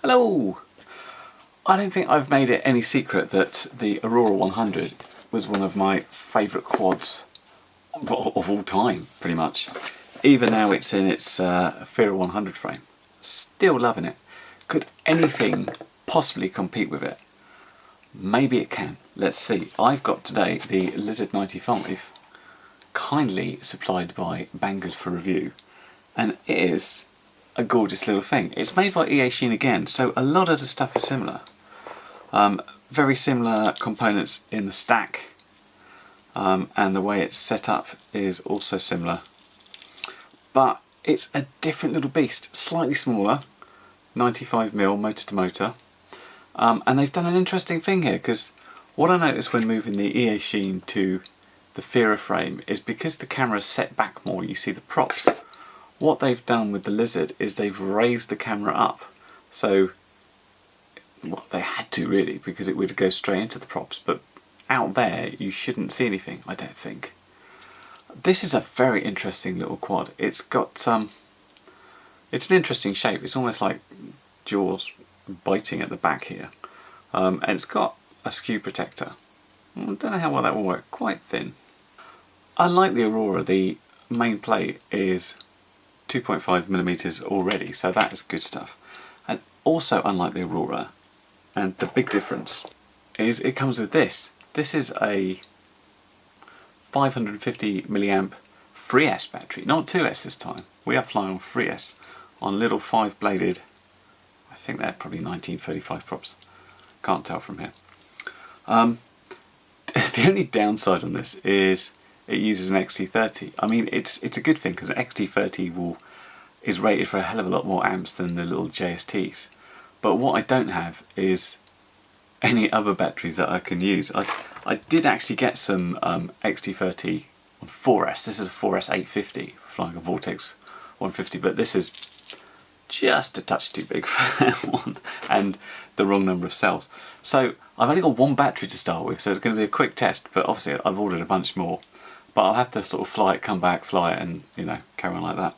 Hello! I don't think I've made it any secret that the Aurora 100 was one of my favourite quads of all time, pretty much. Even now it's in its Fear 100 frame. Still loving it. Could anything possibly compete with it? Maybe it can. Let's see. I've got today the Lizard 95, kindly supplied by Banggood for review, and it is a gorgeous little thing. It's made by Eachine again, so a lot of the stuff is similar. Very similar components in the stack, and the way it's set up is also similar. But it's a different little beast, slightly smaller, 95mm motor to motor. And they've done an interesting thing here, because what I noticed when moving the Eachine to the Fear frame is because the camera is set back more, you see the props. What they've done with the Lizard is they've raised the camera up. So, well, they had to really, because it would go straight into the props, but out there you shouldn't see anything, I don't think. This is a very interesting little quad. It's got it's an interesting shape. It's almost like jaws biting at the back here. And it's got a skew protector. I don't know how well that will work, quite thin. Unlike the Aurora, the main plate is 2.5mm already, so that is good stuff. And also unlike the Aurora, and the big difference is it comes with this. This is a 550 milliamp 3S battery, not 2S this time. We are flying on 3S on little 5-bladed, I think they're probably 1935 props. Can't tell from here. The only downside on this is it uses an XT30. I mean, it's a good thing because an XT30 is rated for a hell of a lot more amps than the little JSTs. But what I don't have is any other batteries that I can use. I did actually get some XT30 on 4S. This is a 4S 850 flying a Vortex 150, but this is just a touch too big for that one and the wrong number of cells. So I've only got one battery to start with, so it's going to be a quick test, but obviously I've ordered a bunch more. But I'll have to sort of fly it, come back, fly it, and carry on like that.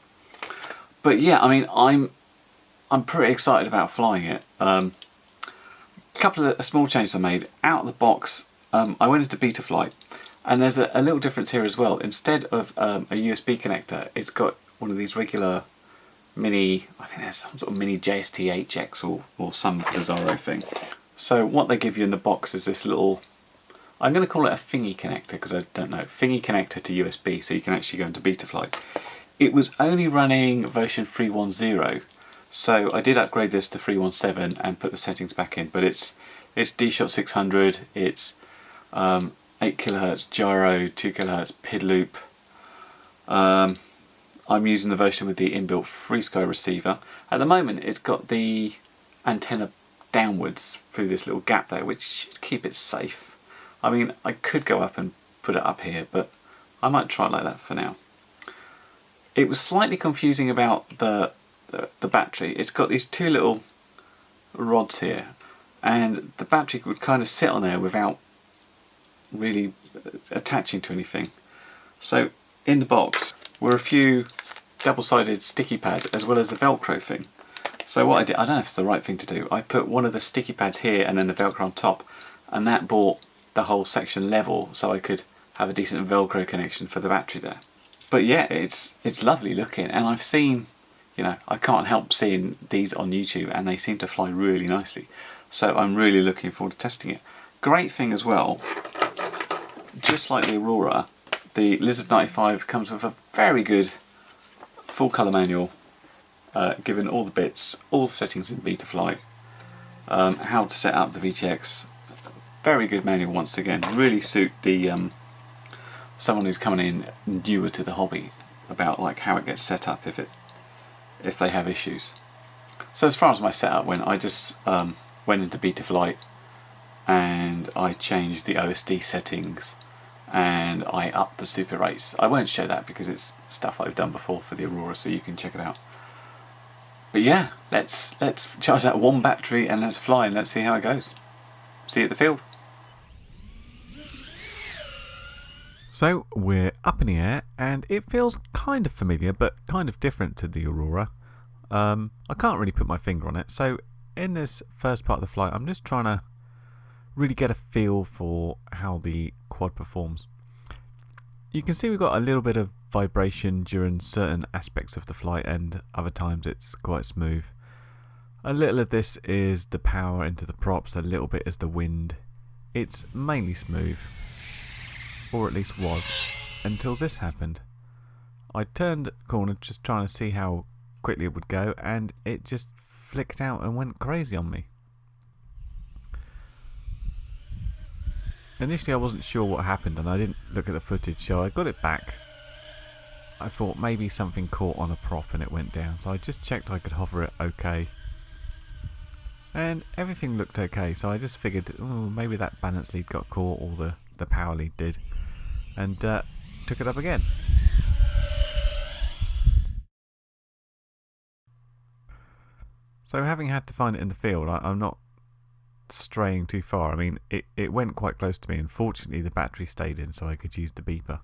But yeah, I mean, I'm pretty excited about flying it. A couple of small changes I made out of the box. I went into beta flight, and there's a little difference here as well. Instead of a USB connector, it's got one of these regular mini, I think there's some sort of mini JST HX or some bizarro thing. So what they give you in the box is this little, I'm going to call it a thingy connector because I don't know, thingy connector to USB, so you can actually go into beta flight. It was only running version 3.10, so I did upgrade this to 3.17 and put the settings back in, but it's D-Shot 600, it's 8 kHz gyro, 2 kHz PID loop. I'm using the version with the inbuilt FreeSky receiver. At the moment it's got the antenna downwards through this little gap there, which should keep it safe. I mean, I could go up and put it up here, but I might try it like that for now. It was slightly confusing about the battery. It's got these two little rods here, and the battery would kind of sit on there without really attaching to anything. So in the box were a few double-sided sticky pads as well as the Velcro thing. So what I did, I don't know if it's the right thing to do, I put one of the sticky pads here and then the Velcro on top, and that brought the whole section level so I could have a decent Velcro connection for the battery there. But yeah, it's lovely looking, and I've seen, I can't help seeing these on YouTube and they seem to fly really nicely. So I'm really looking forward to testing it. Great thing as well, just like the Aurora, the Lizard 95 comes with a very good full colour manual, giving all the bits, all the settings in beta flight, how to set up the VTX. Very good manual once again, really suit the someone who's coming in newer to the hobby about like how it gets set up if they have issues. So as far as my setup went, I just went into beta flight and I changed the OSD settings and I upped the super rates. I won't show that because it's stuff I've done before for the Aurora, so you can check it out. But yeah, let's charge that one battery and let's fly and let's see how it goes. See you at the field. So we're up in the air and it feels kind of familiar but kind of different to the Aurora. I can't really put my finger on it, so in this first part of the flight, I'm just trying to really get a feel for how the quad performs. You can see we've got a little bit of vibration during certain aspects of the flight, and other times it's quite smooth. A little of this is the power into the props, a little bit is the wind. It's mainly smooth, or at least was, until this happened. I turned the corner just trying to see how quickly it would go, and it just flicked out and went crazy on me. Initially I wasn't sure what happened and I didn't look at the footage, so I got it back. I thought maybe something caught on a prop and it went down, so I just checked I could hover it okay. And everything looked okay, so I just figured maybe that balance lead got caught, or the power lead did, and took it up again. So having had to find it in the field, I'm not straying too far. I mean, it went quite close to me, and fortunately the battery stayed in so I could use the beeper.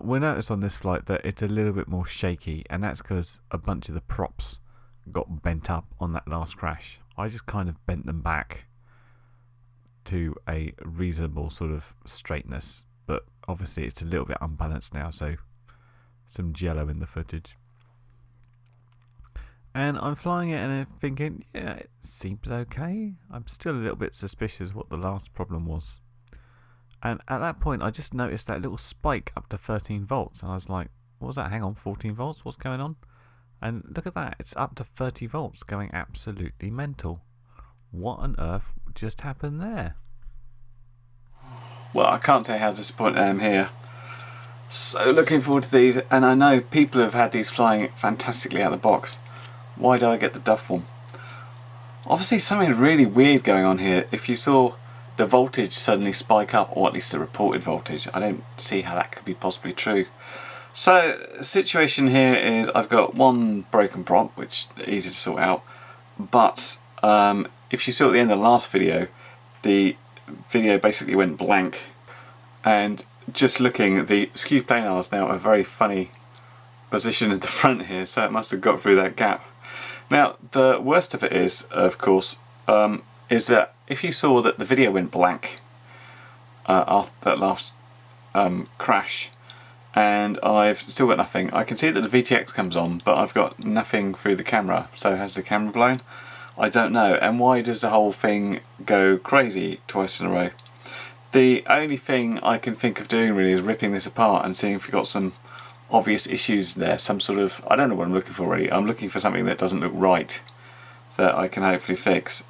We noticed on this flight that it's a little bit more shaky, and that's because a bunch of the props got bent up on that last crash. I just kind of bent them back to a reasonable sort of straightness, but obviously it's a little bit unbalanced now, so some jello in the footage. And I'm flying it and I'm thinking, yeah, it seems okay. I'm still a little bit suspicious what the last problem was. And at that point I just noticed that little spike up to 13 volts, and I was like, what was that? Hang on, 14 volts? What's going on? And look at that, it's up to 30 volts, going absolutely mental. What on earth just happened there? Well, I can't tell you how disappointed I am here. So looking forward to these, and I know people have had these flying fantastically out of the box. Why do I get the duff one? Obviously something really weird going on here. If you saw the voltage suddenly spike up, or at least the reported voltage, I don't see how that could be possibly true. So the situation here is I've got one broken prop, which is easy to sort out, but if you saw at the end of the last video, the video basically went blank, and just looking, the skew planar is now a very funny position in the front here, so it must have got through that gap. Now the worst of it is, of course, is that if you saw that the video went blank after that last crash, and I've still got nothing, I can see that the VTX comes on, but I've got nothing through the camera. So has the camera blown? I don't know. And why does the whole thing go crazy twice in a row? The only thing I can think of doing really is ripping this apart and seeing if we've got some obvious issues there, some sort of, I don't know what I'm looking for really. I'm looking for something that doesn't look right that I can hopefully fix.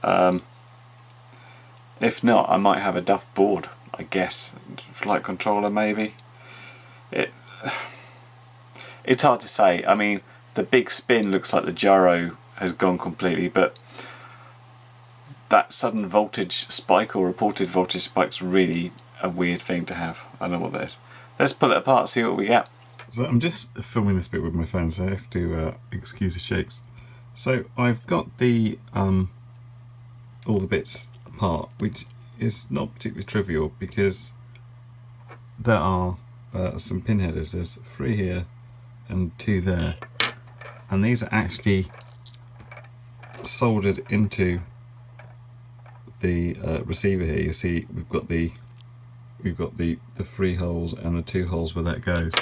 If not, I might have a duff board, I guess. Flight controller maybe. It's hard to say. I mean, the big spin looks like the gyro has gone completely, but that sudden voltage spike, or reported voltage spike's really a weird thing to have. I don't know what that is. Let's pull it apart, see what we get. So I'm just filming this bit with my phone, so I have to excuse the shakes. So I've got the all the bits apart, which is not particularly trivial because there are some pin headers. There's 3 here and 2 there, and these are actually soldered into the receiver here. You see we've got the 3 holes and the 2 holes where that goes.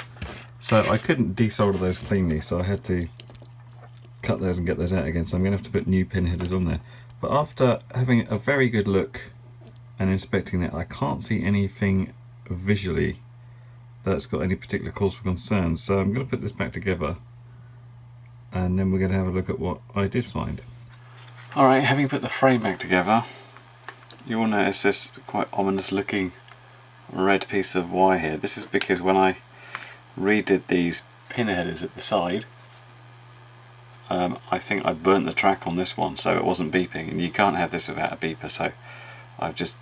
So I couldn't desolder those cleanly, so I had to cut those and get those out again, so I'm going to have to put new pin headers on there. But after having a very good look and inspecting it, I can't see anything visually that's got any particular cause for concern. So I'm going to put this back together, and then we're going to have a look at what I did find. Alright, having put the frame back together, you will notice this quite ominous looking red piece of wire here. This is because when I redid these pin headers at the side, I think I burnt the track on this one, so it wasn't beeping, and you can't have this without a beeper, so I've just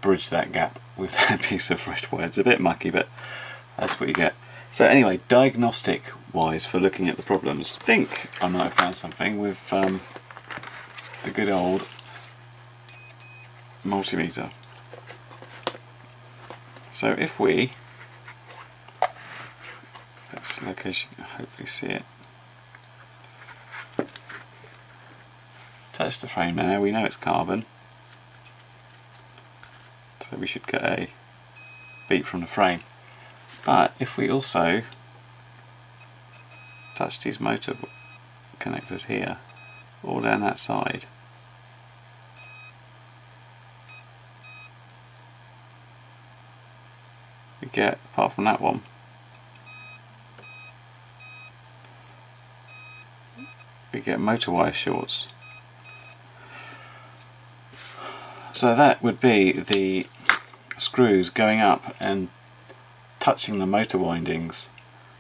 bridged that gap with that piece of red wire. It's a bit mucky, but that's what you get. So anyway, diagnostic wise for looking at the problems, I think I might have found something with the good old multimeter. So if we, that's the location, you can hopefully see it, touch the frame now, we know it's carbon. So we should get a beep from the frame. But if we also touch these motor connectors here, all down that side, we get, apart from that one, we get motor wire shorts. So that would be the screws going up and touching the motor windings,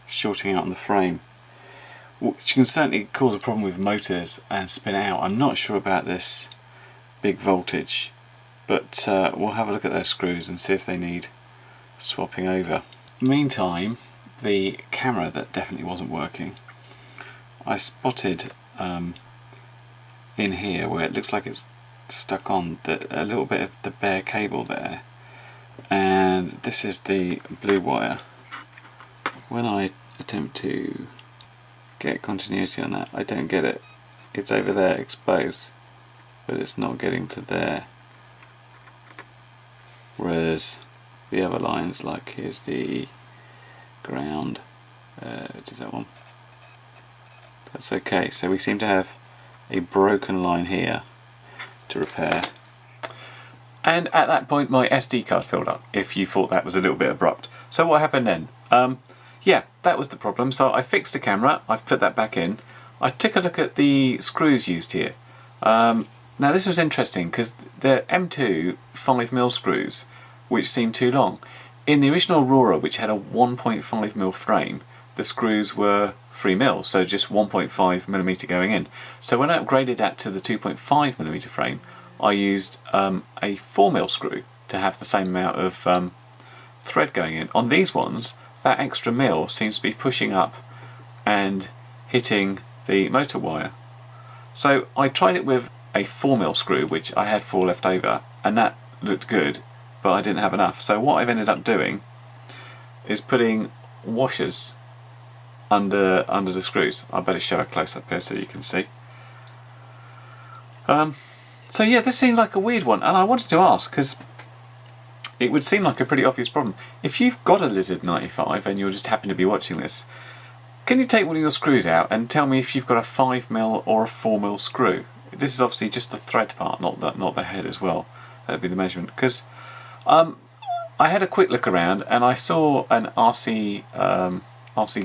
shorting out on the frame, which can certainly cause a problem with motors and spin out. I'm not sure about this big voltage, but we'll have a look at those screws and see if they need swapping over. Meantime, the camera that definitely wasn't working, I spotted in here where it looks like it's stuck on a little bit of the bare cable there, and this is the blue wire. When I attempt to get continuity on that, I don't get it. It's over there exposed, but it's not getting to there, whereas the other lines, like here's the ground, which is that one, that's okay. So we seem to have a broken line here to repair. And at that point my SD card filled up, if you thought that was a little bit abrupt. So what happened then? Yeah, that was the problem. So I fixed the camera, I've put that back in. I took a look at the screws used here. Now this was interesting because the M2 5mm screws, which seemed too long. In the original Aurora, which had a 1.5mm frame, the screws were 3mm, so just 1.5mm going in. So when I upgraded that to the 2.5mm frame, I used a 4mm screw to have the same amount of thread going in. On these ones, that extra mil seems to be pushing up and hitting the motor wire. So I tried it with a 4mm screw, which I had 4 left over, and that looked good, but I didn't have enough. So what I've ended up doing is putting washers under the screws. I better show a close up here so you can see. So yeah, this seems like a weird one, and I wanted to ask because it would seem like a pretty obvious problem. If you've got a Lizard 95 and you're just happen to be watching this, can you take one of your screws out and tell me if you've got a 5mm or a 4mm screw? This is obviously just the thread part, not the head as well. That'd be the measurement. Because I had a quick look around and I saw an RC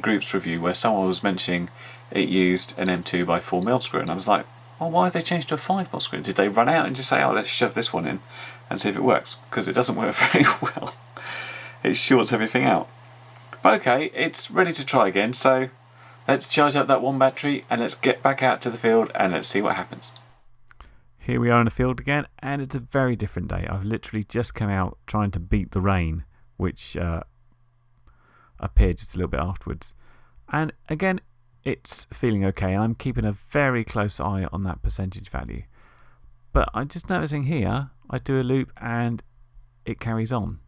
Groups review where someone was mentioning it used an M2 by 4mm screw, and I was like, well, why have they changed to a 5mm screw? Did they run out and just say, oh, let's shove this one in and see if it works? Because it doesn't work very well. It shorts everything out. But okay, it's ready to try again, so let's charge up that one battery and let's get back out to the field and let's see what happens. Here we are in the field again, and it's a very different day. I've literally just come out trying to beat the rain, which appeared just a little bit afterwards. And again, it's feeling okay, and I'm keeping a very close eye on that percentage value. But I'm just noticing here, I do a loop and it carries on.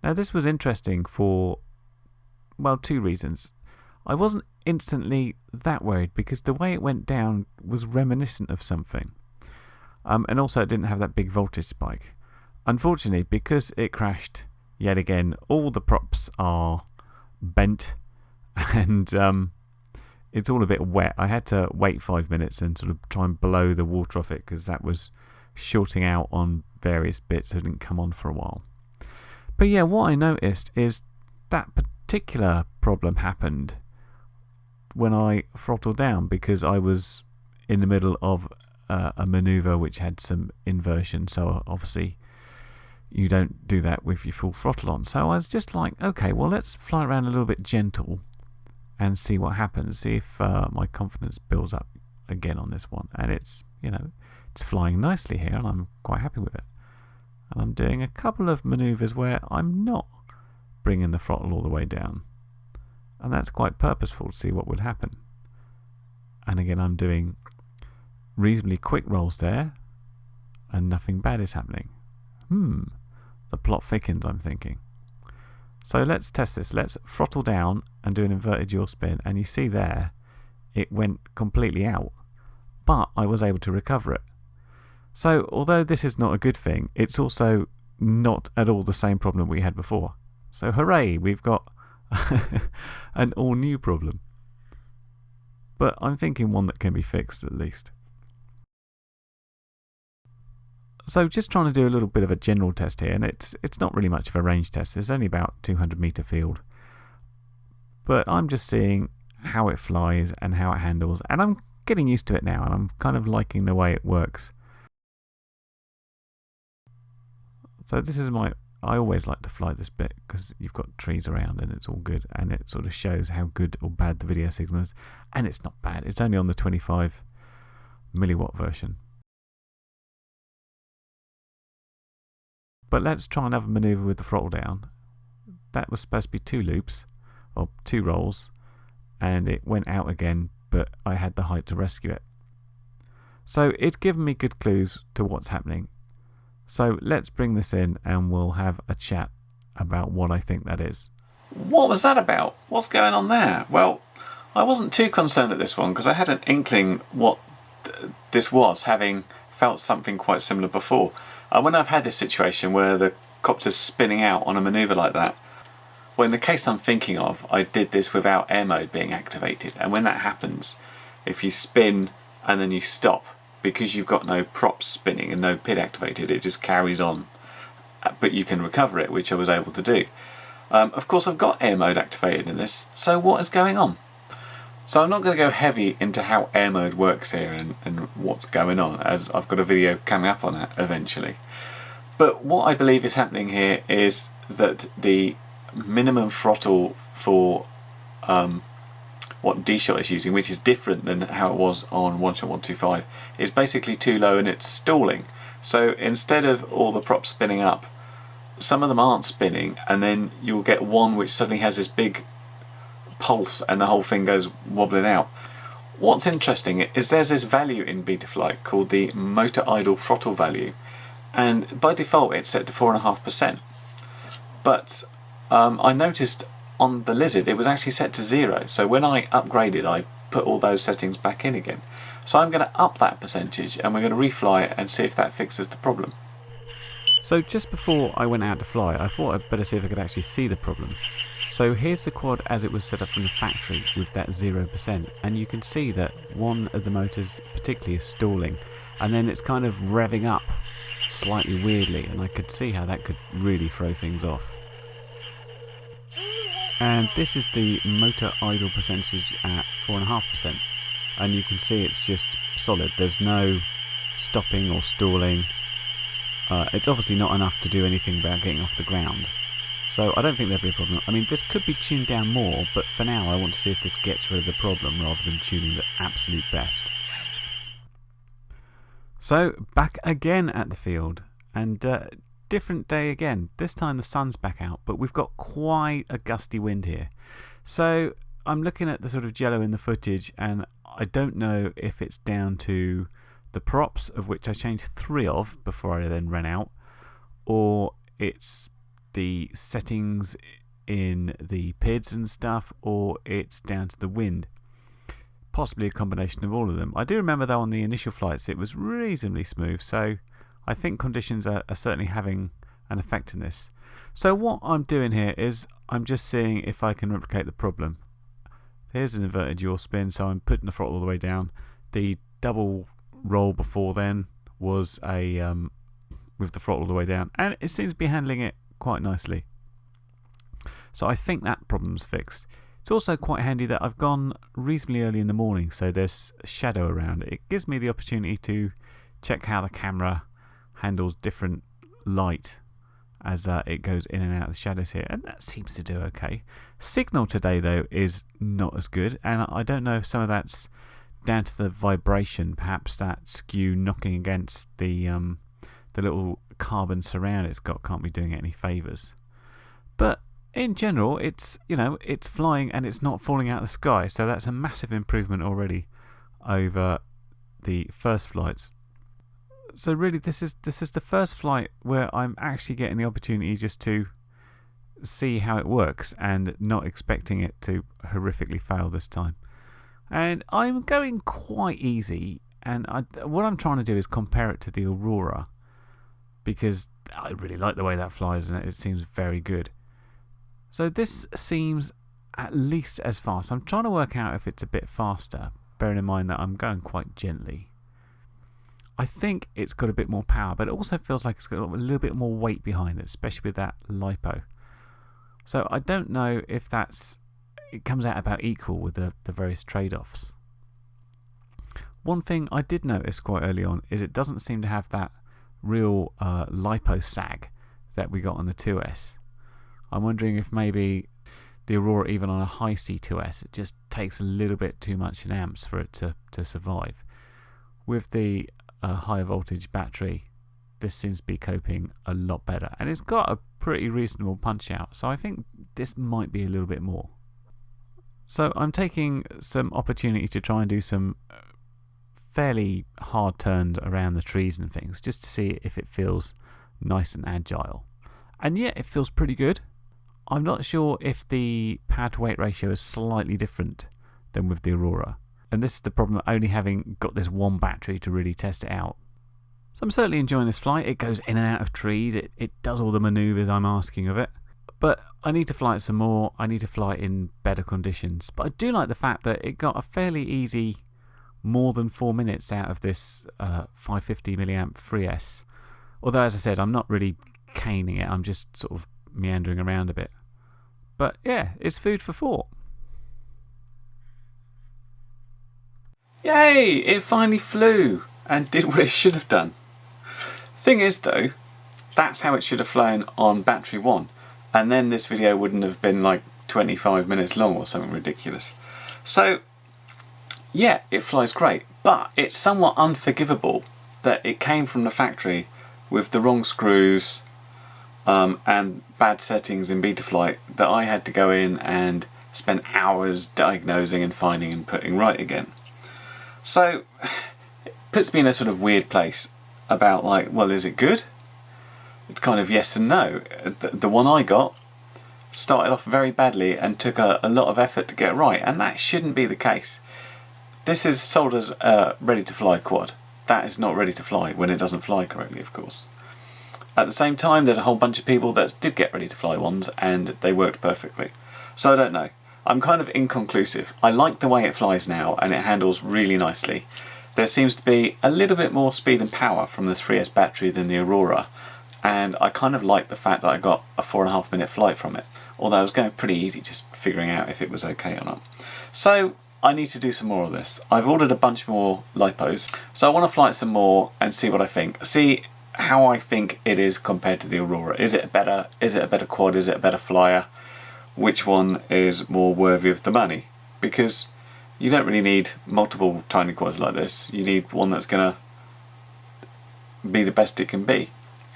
Now this was interesting for, well, 2 reasons. I wasn't instantly that worried because the way it went down was reminiscent of something. And also it didn't have that big voltage spike. Unfortunately, because it crashed yet again, all the props are bent and it's all a bit wet. I had to wait 5 minutes and sort of try and blow the water off it because that was shorting out on various bits, so it didn't come on for a while. But yeah, what I noticed is that particular problem happened when I throttled down because I was in the middle of a maneuver which had some inversion, so obviously you don't do that with your full throttle on. So I was just like, okay, well, let's fly around a little bit gentle and see what happens, see if my confidence builds up again on this one. And it's, you know, it's flying nicely here and I'm quite happy with it. And I'm doing a couple of maneuvers where I'm not bringing the throttle all the way down, and that's quite purposeful to see what would happen. And again, I'm doing reasonably quick rolls there and nothing bad is happening. The plot thickens, I'm thinking. So let's test this. Let's throttle down and do an inverted yaw spin, and you see there it went completely out, but I was able to recover it. So although this is not a good thing, it's also not at all the same problem we had before. So hooray, we've got an all new problem. But I'm thinking one that can be fixed at least. So just trying to do a little bit of a general test here, and it's not really much of a range test. It's only about 200 meter field. But I'm just seeing how it flies and how it handles, and I'm getting used to it now, and I'm kind of liking the way it works. So this is I always like to fly this bit because you've got trees around and it's all good, and it sort of shows how good or bad the video signal is, and it's not bad. It's only on the 25 milliwatt version. But let's try another maneuver with the throttle down. That was supposed to be 2 loops, or 2 rolls, and it went out again, but I had the height to rescue it. So it's given me good clues to what's happening. So let's bring this in and we'll have a chat about what I think that is. What was that about? What's going on there? Well, I wasn't too concerned at this one because I had an inkling what this was, having felt something quite similar before. When I've had this situation where the copter's spinning out on a manoeuvre like that, well, in the case I'm thinking of, I did this without air mode being activated, and when that happens, if you spin and then you stop, because you've got no props spinning and no PID activated, it just carries on, but you can recover it, which I was able to do. Of course, I've got air mode activated in this, so what is going on? So I'm not going to go heavy into how air mode works here and what's going on, as I've got a video coming up on that eventually. But what I believe is happening here is that the minimum throttle for what D-Shot is using, which is different than how it was on One Shot 125, is basically too low and it's stalling. So instead of all the props spinning up, some of them aren't spinning, and then you'll get one which suddenly has this big pulse and the whole thing goes wobbling out. What's interesting is there's this value in Betaflight called the motor idle throttle value, and by default it's set to 4.5%. But I noticed on the Lizard it was actually set to 0, so when I upgraded I put all those settings back in again. So I'm going to up that percentage and we're going to refly it and see if that fixes the problem. So just before I went out to fly, I thought I'd better see if I could actually see the problem. So here's the quad as it was set up from the factory with that 0%, and you can see that one of the motors particularly is stalling, and then it's kind of revving up slightly weirdly, and I could see how that could really throw things off. And this is the motor idle percentage at 4.5%, and you can see it's just solid. There's no stopping or stalling. It's obviously not enough to do anything about getting off the ground, so I don't think there'll be a problem. I mean, this could be tuned down more, but for now I want to see if this gets rid of the problem rather than tuning the absolute best. So back again at the field, and different day again. This time the sun's back out, but we've got quite a gusty wind here. So I'm looking at the sort of jello in the footage, and I don't know if it's down to the props, of which I changed 3 of before I then ran out, or it's the settings in the PIDs and stuff, or it's down to the wind. Possibly a combination of all of them. I do remember though on the initial flights it was reasonably smooth, so I think conditions are certainly having an effect in this. So what I'm doing here is I'm just seeing if I can replicate the problem. Here's an inverted yaw spin, so I'm putting the throttle all the way down. The double roll before then was a with the throttle all the way down, and it seems to be handling it quite nicely. So I think that problem's fixed. It's also quite handy that I've gone reasonably early in the morning, so there's shadow around. It gives me the opportunity to check how the camera handles different light as it goes in and out of the shadows here, and that seems to do okay. Signal today though is not as good, and I don't know if some of that's down to the vibration, perhaps that skew knocking against the little carbon surround it's got can't be doing it any favours. But in general, it's, you know, it's flying and it's not falling out of the sky, so that's a massive improvement already over the first flights. So really, this is the first flight where I'm actually getting the opportunity just to see how it works and not expecting it to horrifically fail this time. And I'm going quite easy, and what I'm trying to do is compare it to the Aurora, because I really like the way that flies and it seems very good. So this seems at least as fast. I'm trying to work out if it's a bit faster, bearing in mind that I'm going quite gently. I think it's got a bit more power, but it also feels like it's got a little bit more weight behind it, especially with that LiPo. So I don't know if it comes out about equal with the various trade-offs. One thing I did notice quite early on is it doesn't seem to have that real LiPo sag that we got on the 2S. I'm wondering if maybe the Aurora, even on a high C2S, it just takes a little bit too much in amps for it to survive. With the higher voltage battery, this seems to be coping a lot better, and it's got a pretty reasonable punch out, so I think this might be a little bit more. So I'm taking some opportunity to try and do some fairly hard turns around the trees and things, just to see if it feels nice and agile. And yeah, it feels pretty good. I'm not sure if the power to weight ratio is slightly different than with the Aurora, and this is the problem of only having got this one battery to really test it out. So I'm certainly enjoying this flight. It goes in and out of trees, it does all the manoeuvres I'm asking of it, but I need to fly it some more. I need to fly it in better conditions, but I do like the fact that it got a fairly easy more than 4 minutes out of this 550 milliamp 3S, although as I said, I'm not really caning it, I'm just sort of meandering around a bit. But yeah, it's food for thought. Yay! It finally flew and did what it should have done. Thing is though, that's how it should have flown on battery 1, and then this video wouldn't have been like 25 minutes long or something ridiculous. So yeah, it flies great, but it's somewhat unforgivable that it came from the factory with the wrong screws and bad settings in Betaflight, that I had to go in and spend hours diagnosing and finding and putting right again. So it puts me in a sort of weird place about, like, well, is it good? It's kind of yes and no. The one I got started off very badly and took a lot of effort to get right, and that shouldn't be the case. This is sold as a ready to fly quad. That is not ready to fly when it doesn't fly correctly, of course. At the same time, there's a whole bunch of people that did get ready to fly ones and they worked perfectly. So I don't know. I'm kind of inconclusive. I like the way it flies now and it handles really nicely. There seems to be a little bit more speed and power from this 3S battery than the Aurora, and I kind of like the fact that I got a 4.5 minute flight from it, although it was going pretty easy just figuring out if it was okay or not. So I need to do some more of this. I've ordered a bunch more LiPos, so I want to fly it some more and see what I think. See how I think it is compared to the Aurora. Is it better? Is it a better quad? Is it a better flyer? Which one is more worthy of the money? Because you don't really need multiple tiny quads like this. You need one that's going to be the best it can be.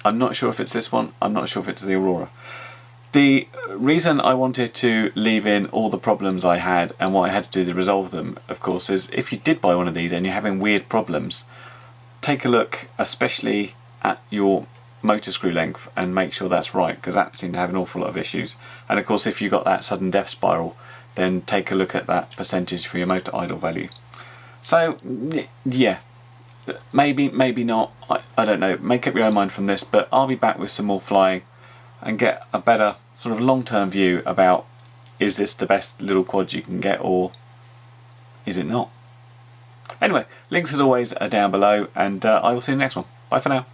I'm not sure if it's this one. I'm not sure if it's the Aurora. The reason I wanted to leave in all the problems I had and what I had to do to resolve them, of course, is if you did buy one of these and you're having weird problems, take a look especially at your motor screw length and make sure that's right, because that seemed to have an awful lot of issues. And of course, if you got that sudden death spiral, then take a look at that percentage for your motor idle value. So yeah, maybe not, I don't know, make up your own mind from this, but I'll be back with some more flying and get a better sort of long-term view about, is this the best little quad you can get or is it not? Anyway, links as always are down below, and I will see you in the next one. Bye for now.